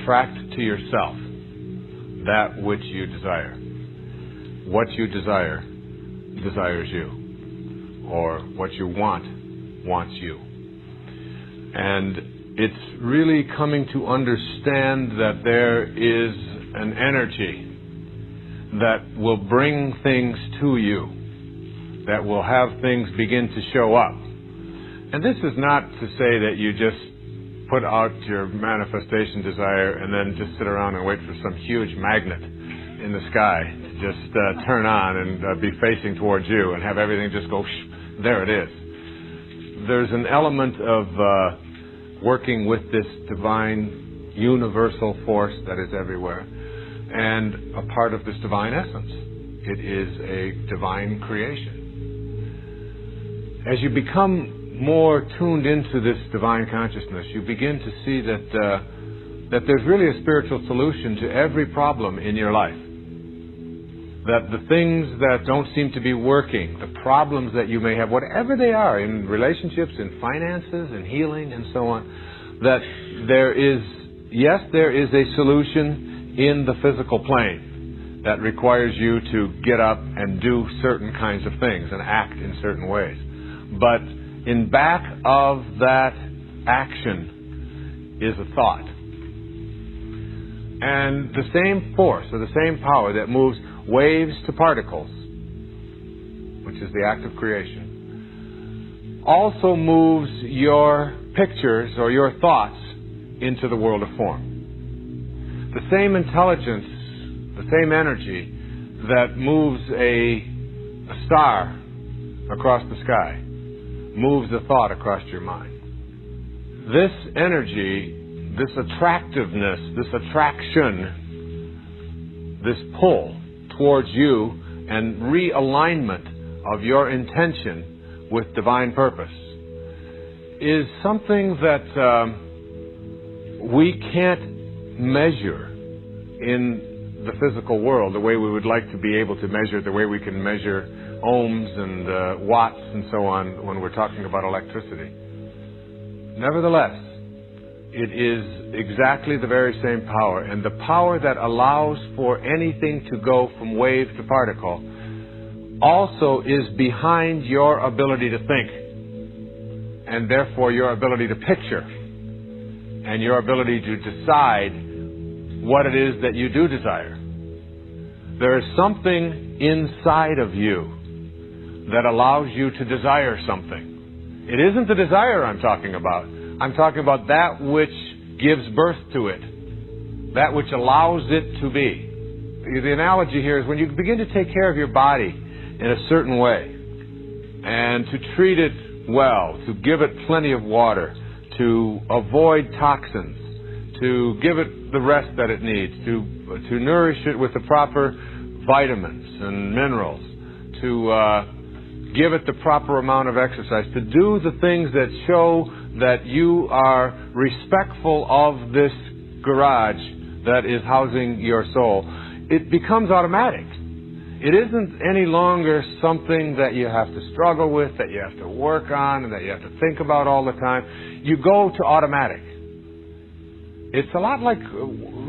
attract to yourself that which you desire. What you desire desires you, or what you want wants you. And it's really coming to understand that there is an energy that will bring things to you, that will have things begin to show up. And this is not to say that you just put out your manifestation desire and then just sit around and wait for some huge magnet in the sky to just turn on and be facing towards you and have everything just go, there it is. There's an element of working with this divine universal force that is everywhere, and a part of this divine essence. It is a divine creation. As you become more tuned into this divine consciousness, you begin to see that there's really a spiritual solution to every problem in your life. That the things that don't seem to be working, the problems that you may have, whatever they are, in relationships, in finances, in healing, and so on, that there is a solution in the physical plane that requires you to get up and do certain kinds of things and act in certain ways. But in back of that action is a thought. And the same force, or the same power that moves waves to particles, which is the act of creation, also moves your pictures or your thoughts into the world of form. The same intelligence, the same energy that moves a star across the sky moves a thought across your mind. This energy, this attractiveness, this attraction, this pull towards you and realignment of your intention with divine purpose is something that we can't measure in the physical world the way we would like to be able to measure, the way we can measure ohms and watts and so on when we're talking about electricity. Nevertheless, it is exactly the very same power, and the power that allows for anything to go from wave to particle also is behind your ability to think, and therefore your ability to picture, and your ability to decide what it is that you do desire. There is something inside of you that allows you to desire something. It isn't the desire I'm talking about. I'm talking about that which gives birth to it, that which allows it to be. The analogy here is when you begin to take care of your body in a certain way and to treat it well, to give it plenty of water, to avoid toxins, to give it the rest that it needs, to nourish it with the proper vitamins and minerals, to give it the proper amount of exercise, to do the things that show that you are respectful of this garage that is housing your soul. It becomes automatic. It isn't any longer something that you have to struggle with, that you have to work on, and that you have to think about all the time. You go to automatic. It's a lot like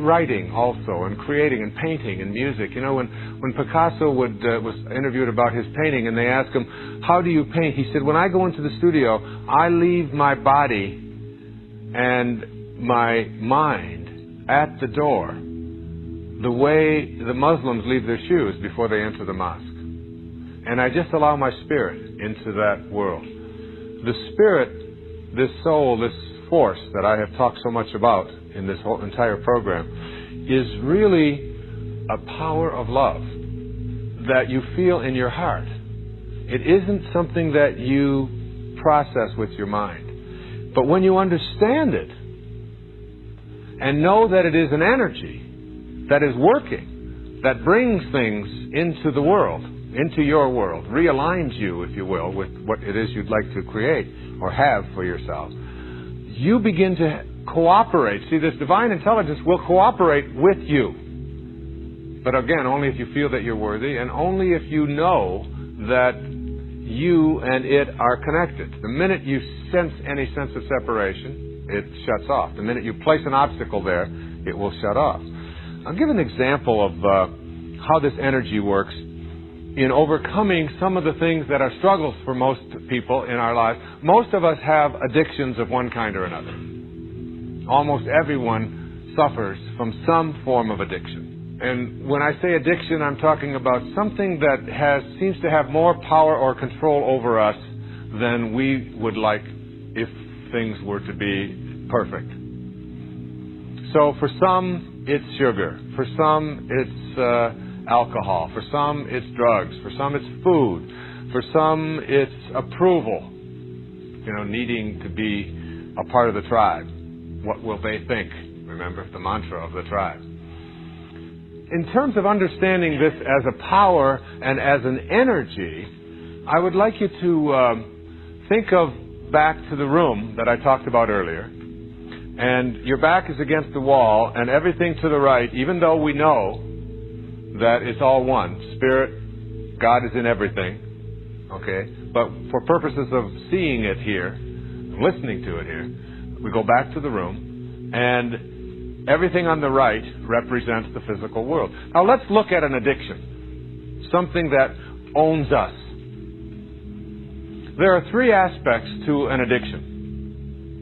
writing also, and creating, and painting, and music. You know, when Picasso was interviewed about his painting, and they asked him, how do you paint? He said, when I go into the studio, I leave my body and my mind at the door, the way the Muslims leave their shoes before they enter the mosque. And I just allow my spirit into that world. The spirit, this soul, this force that I have talked so much about in this whole entire program is really a power of love that you feel in your heart. It isn't something that you process with your mind. But when you understand it and know that it is an energy that is working, that brings things into the world, into your world, realigns you, if you will, with what it is you'd like to create or have for yourself, you begin to cooperate. See, this divine intelligence will cooperate with you. But again, only if you feel that you're worthy, and only if you know that you and it are connected. The minute you sense any sense of separation, it shuts off. The minute you place an obstacle there, it will shut off. I'll give an example of how this energy works in overcoming some of the things that are struggles for most people in our lives. Most of us have addictions of one kind or another. Almost everyone suffers from some form of addiction. And when I say addiction, I'm talking about something that seems to have more power or control over us than we would like if things were to be perfect. So for some, it's sugar. For some, it's alcohol. For some, it's drugs. For some, it's food. For some, it's approval. Needing to be a part of the tribe. What will they think? Remember the mantra of the tribe. In terms of understanding this as a power and as an energy, I would like you to think of back to the room that I talked about earlier. And your back is against the wall, and everything to the right, even though we know that it's all one. Spirit, God is in everything. Okay? But for purposes of seeing it here, listening to it here, we go back to the room, and everything on the right represents the physical world. Now let's look at an addiction. Something that owns us. There are three aspects to an addiction.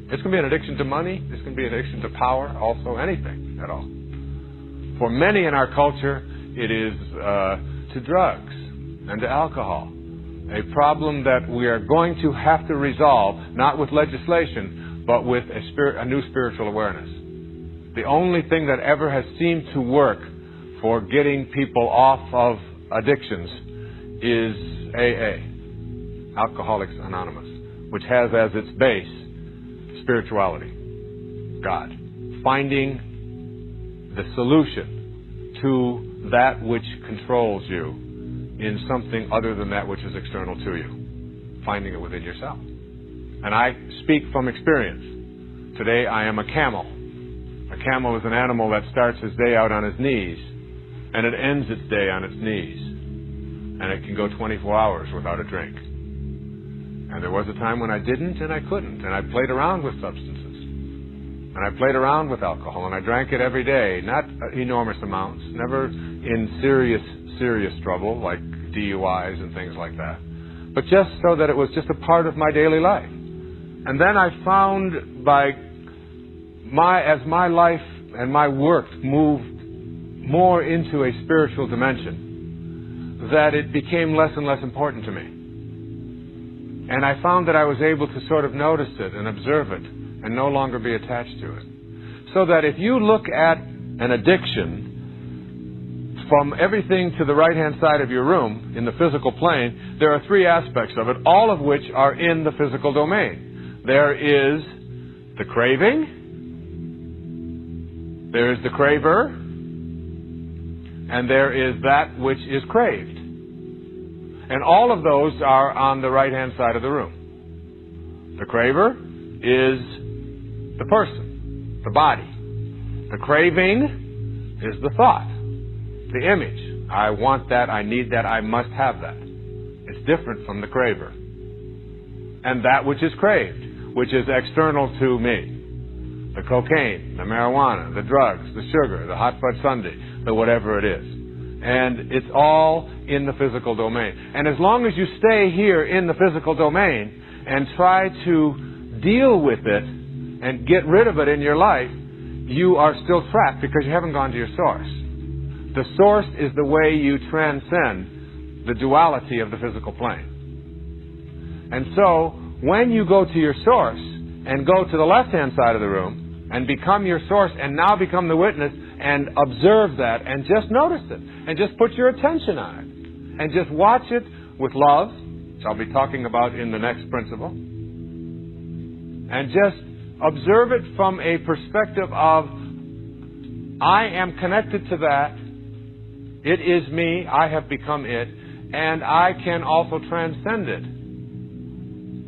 It's going to be an addiction to money. It's going to be an addiction to power. Also anything at all. For many in our culture, it is to drugs and to alcohol. A problem that we are going to have to resolve, not with legislation, but with a new spiritual awareness. The only thing that ever has seemed to work for getting people off of addictions is AA, Alcoholics Anonymous, which has as its base spirituality, God. Finding the solution to that which controls you in something other than that which is external to you. Finding it within yourself. And I speak from experience. Today I am a camel. A camel is an animal that starts his day out on his knees, and it ends its day on its knees. And it can go 24 hours without a drink. And there was a time when I didn't and I couldn't. And I played around with substances. And I played around with alcohol. And I drank it every day. Not enormous amounts. Never in serious trouble like DUIs and things like that. But just so that it was just a part of my daily life. And then I found as my life and my work moved more into a spiritual dimension, that it became less and less important to me. And I found that I was able to sort of notice it and observe it and no longer be attached to it. So that if you look at an addiction from everything to the right-hand side of your room in the physical plane, there are three aspects of it, all of which are in the physical domain. There is the craving, there is the craver, and there is that which is craved. And all of those are on the right-hand side of the room. The craver is the person, the body. The craving is the thought, the image. I want that, I need that, I must have that. It's different from the craver. And that which is craved, which is external to me. The cocaine, the marijuana, the drugs, the sugar, the hot fudge sundae, the whatever it is. And it's all in the physical domain. And as long as you stay here in the physical domain and try to deal with it and get rid of it in your life, you are still trapped because you haven't gone to your source. The source is the way you transcend the duality of the physical plane. And so, when you go to your source and go to the left-hand side of the room and become your source and now become the witness and observe that and just notice it and just put your attention on it and just watch it with love, which I'll be talking about in the next principle, and just observe it from a perspective of I am connected to that, it is me, I have become it, and I can also transcend it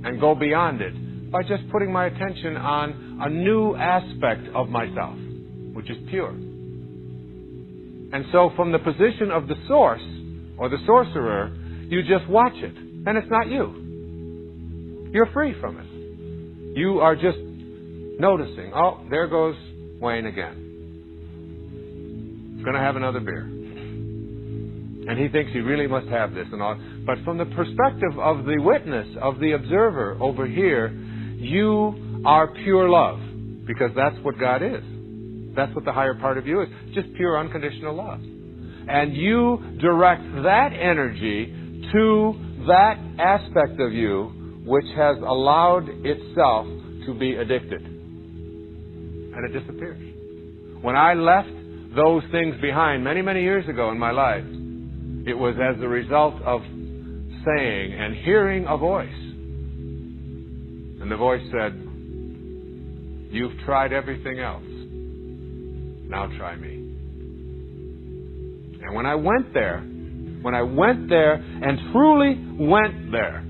and go beyond it by just putting my attention on a new aspect of myself, which is pure. And so from the position of the source, or the sorcerer, you just watch it. And it's not you. You're free from it. You are just noticing, oh, there goes Wayne again. going to have another beer. And he thinks he really must have this and all. But from the perspective of the witness, of the observer over here, you are pure love. Because that's what God is. That's what the higher part of you is. Just pure unconditional love. And you direct that energy to that aspect of you which has allowed itself to be addicted. And it disappears. When I left those things behind many, many years ago in my life, it was as a result of saying and hearing a voice. And the voice said, "You've tried everything else. Now try me." And when I went there and truly went there,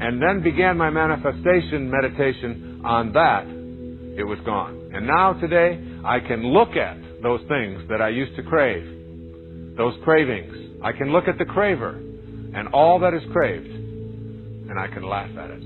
and then began my manifestation meditation on that, it was gone. And now today, I can look at those things that I used to crave, those cravings. I can look at the craver and all that is craved, and I can laugh at it.